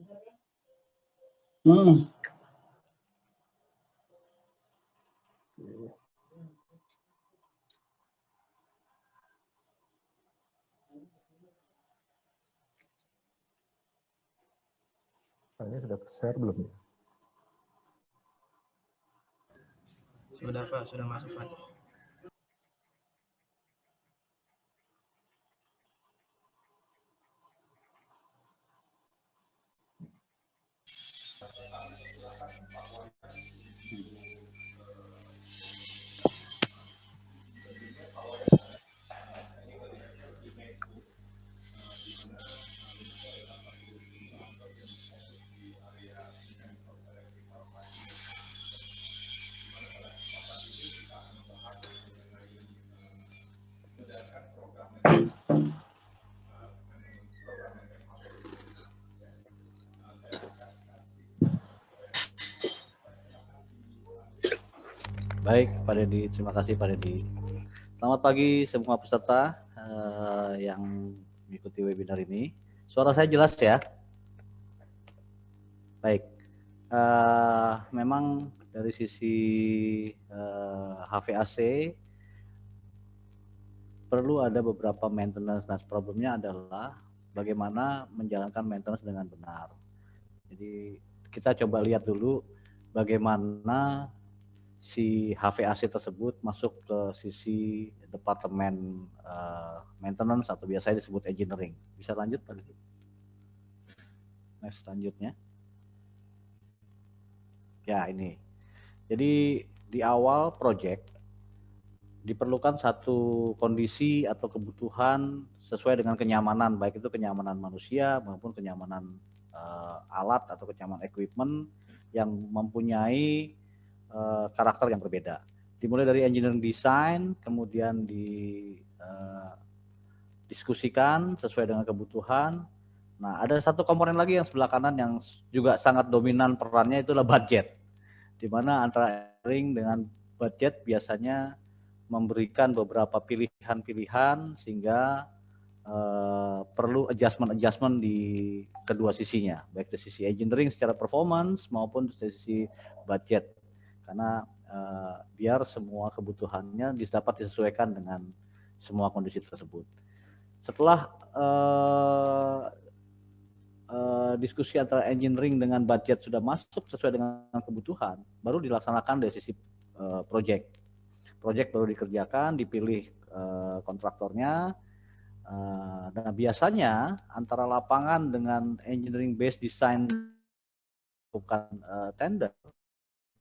Ini sudah share belum ya? Sudah Pak, sudah masuk Pak. Baik, Pak Dedi. Terima kasih, Pak Dedi. Selamat pagi semua peserta yang mengikuti webinar ini. Suara saya jelas ya? Baik. Memang dari sisi HVAC perlu ada beberapa maintenance. Nah, problemnya adalah bagaimana menjalankan maintenance dengan benar. Jadi kita coba lihat dulu bagaimana si HVAC tersebut masuk ke sisi departemen maintenance atau biasanya disebut engineering. Bisa lanjut Pak? Next selanjutnya. Ya ini. Jadi di awal project diperlukan satu kondisi atau kebutuhan sesuai dengan kenyamanan, baik itu kenyamanan manusia maupun kenyamanan alat atau kenyamanan equipment yang mempunyai karakter yang berbeda. Dimulai dari engineering design, kemudian diskusikan sesuai dengan kebutuhan. Nah, ada satu komponen lagi yang sebelah kanan yang juga sangat dominan perannya, itulah budget. Di mana antara engineering dengan budget biasanya memberikan beberapa pilihan-pilihan sehingga perlu adjustment di kedua sisinya, baik dari sisi engineering secara performance maupun dari sisi budget. Karena biar semua kebutuhannya dapat disesuaikan dengan semua kondisi tersebut. Setelah diskusi antara engineering dengan budget sudah masuk sesuai dengan kebutuhan, baru dilaksanakan dari sisi project. Project baru dikerjakan, dipilih kontraktornya. Dan biasanya antara lapangan dengan engineering based design bukan tender.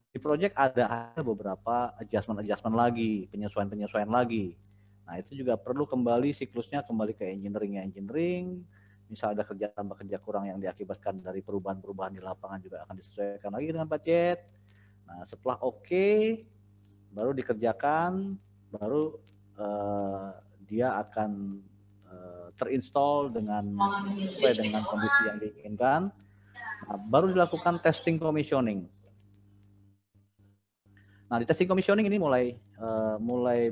Di project ada beberapa adjustment lagi, penyesuaian lagi. Nah, itu juga perlu kembali siklusnya kembali ke engineering. Misal ada kerja tambah kerja kurang yang diakibatkan dari perubahan-perubahan di lapangan juga akan disesuaikan lagi dengan budget. Nah, setelah oke, baru dikerjakan, baru dia akan terinstall sesuai dengan kondisi yang diinginkan. Nah, baru dilakukan testing commissioning. Nah, di testing commissioning ini mulai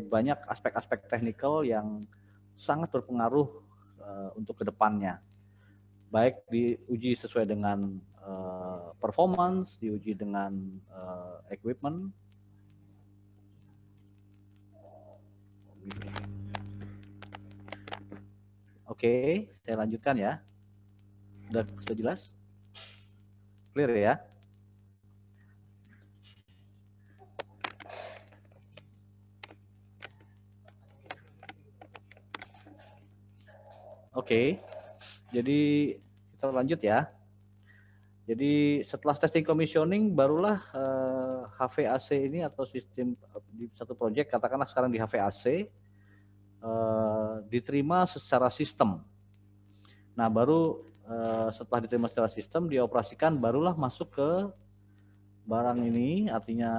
banyak aspek-aspek teknikal yang sangat berpengaruh untuk kedepannya. Baik diuji sesuai dengan performance, diuji dengan equipment. Oke, saya lanjutkan ya. Sudah jelas? Clear ya? Oke, jadi kita lanjut ya. Jadi setelah testing commissioning barulah HVAC ini atau sistem di satu project, katakanlah sekarang di HVAC diterima secara sistem. Nah, baru setelah diterima secara sistem dioperasikan, barulah masuk ke barang ini, artinya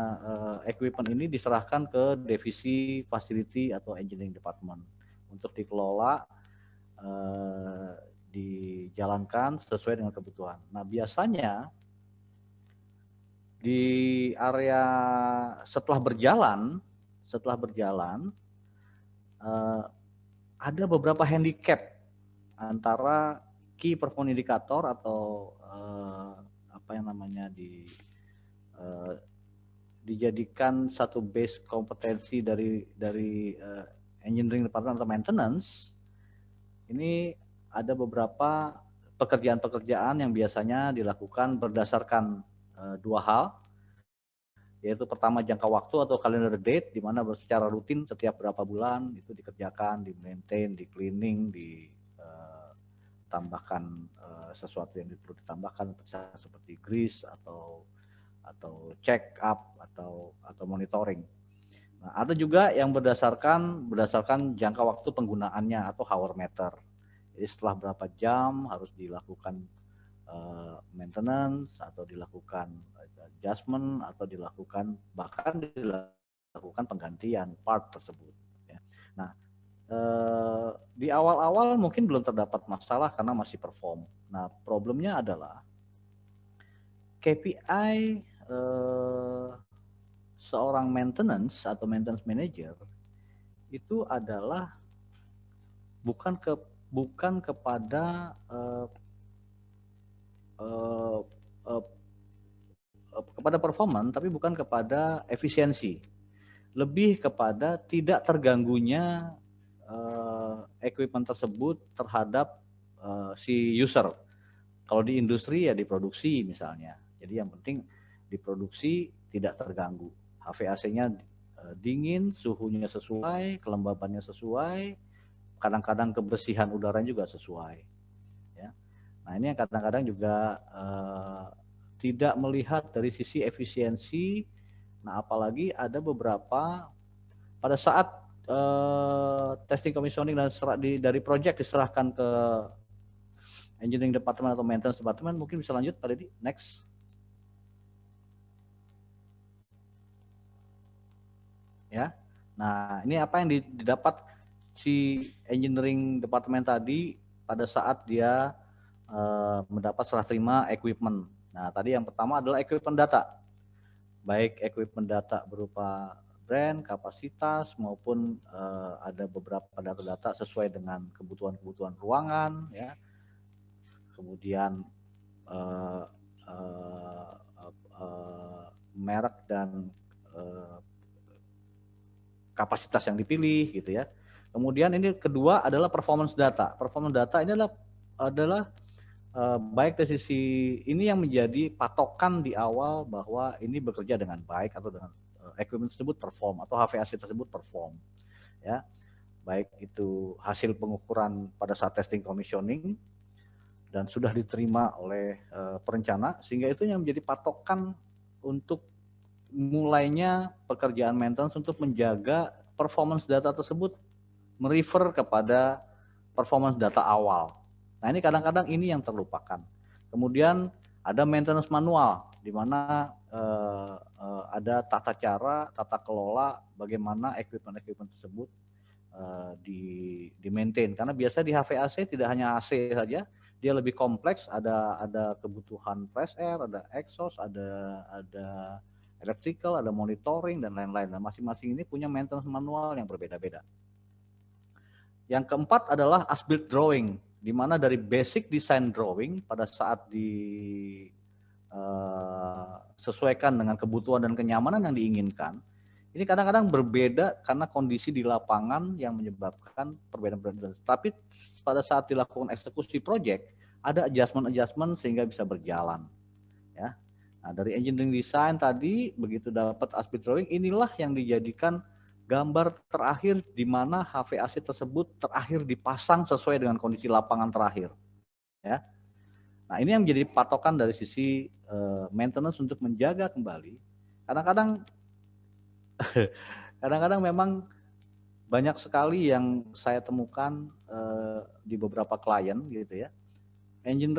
equipment ini diserahkan ke divisi facility atau engineering department untuk dikelola, dijalankan sesuai dengan kebutuhan. Nah, biasanya di area setelah berjalan ada beberapa handicap antara key performance indicator atau dijadikan satu base kompetensi dari engineering department atau maintenance. Ini ada beberapa pekerjaan-pekerjaan yang biasanya dilakukan berdasarkan dua hal, yaitu pertama jangka waktu atau calendar date, di mana secara rutin setiap berapa bulan itu dikerjakan, di-maintain, di-cleaning, ditambahkan sesuatu yang perlu ditambahkan seperti grease atau check up atau monitoring. Nah, ada juga yang berdasarkan jangka waktu penggunaannya atau hour meter. Jadi setelah berapa jam harus dilakukan maintenance atau dilakukan adjustment atau bahkan dilakukan penggantian part tersebut. Ya. Nah, di awal-awal mungkin belum terdapat masalah karena masih perform. Nah, problemnya adalah KPI seorang maintenance atau maintenance manager itu adalah bukan kepada kepada performance, tapi bukan kepada efisiensi, lebih kepada tidak terganggunya equipment tersebut terhadap si user. Kalau di industri ya diproduksi misalnya, jadi yang penting diproduksi tidak terganggu. HVAC-nya dingin, suhunya sesuai, kelembabannya sesuai, kadang-kadang kebersihan udara juga sesuai. Ya. Nah ini yang kadang-kadang juga tidak melihat dari sisi efisiensi. Nah apalagi ada beberapa pada saat testing commissioning dan dari project diserahkan ke engineering department atau maintenance department, mungkin bisa lanjut Pak Deddy, next. Ya, nah ini apa yang didapat si engineering department tadi pada saat dia mendapat serah terima equipment. Nah tadi yang pertama adalah equipment data, baik equipment data berupa brand, kapasitas maupun ada beberapa data-data sesuai dengan kebutuhan ruangan, ya. Kemudian merek dan kapasitas yang dipilih gitu ya. Kemudian ini kedua adalah performance data. Performance data ini adalah baik dari sisi ini yang menjadi patokan di awal bahwa ini bekerja dengan baik atau dengan equipment tersebut perform atau HVAC tersebut perform, ya. Baik itu hasil pengukuran pada saat testing commissioning dan sudah diterima oleh perencana, sehingga itu yang menjadi patokan untuk mulainya pekerjaan maintenance untuk menjaga performance data tersebut merefer kepada performance data awal. Nah ini kadang-kadang ini yang terlupakan. Kemudian ada maintenance manual, di mana ada tata cara, tata kelola bagaimana equipment tersebut di maintain. Karena biasa di HVAC tidak hanya AC saja, dia lebih kompleks, ada kebutuhan fresh air, ada exhaust, ada electrical, ada monitoring dan lain-lain. Nah, masing-masing ini punya maintenance manual yang berbeda-beda. Yang keempat adalah as-built drawing, di mana dari basic design drawing pada saat disesuaikan dengan kebutuhan dan kenyamanan yang diinginkan, ini kadang-kadang berbeda karena kondisi di lapangan yang menyebabkan perbedaan-perbedaan. Tapi pada saat dilakukan eksekusi proyek, ada adjustment sehingga bisa berjalan. Ya. Nah, dari engineering design tadi, begitu dapat as-built drawing, inilah yang dijadikan gambar terakhir di mana HVAC tersebut terakhir dipasang sesuai dengan kondisi lapangan terakhir. Ya. Nah, ini yang menjadi patokan dari sisi maintenance untuk menjaga kembali. Kadang-kadang memang banyak sekali yang saya temukan di beberapa klien gitu ya. Engineering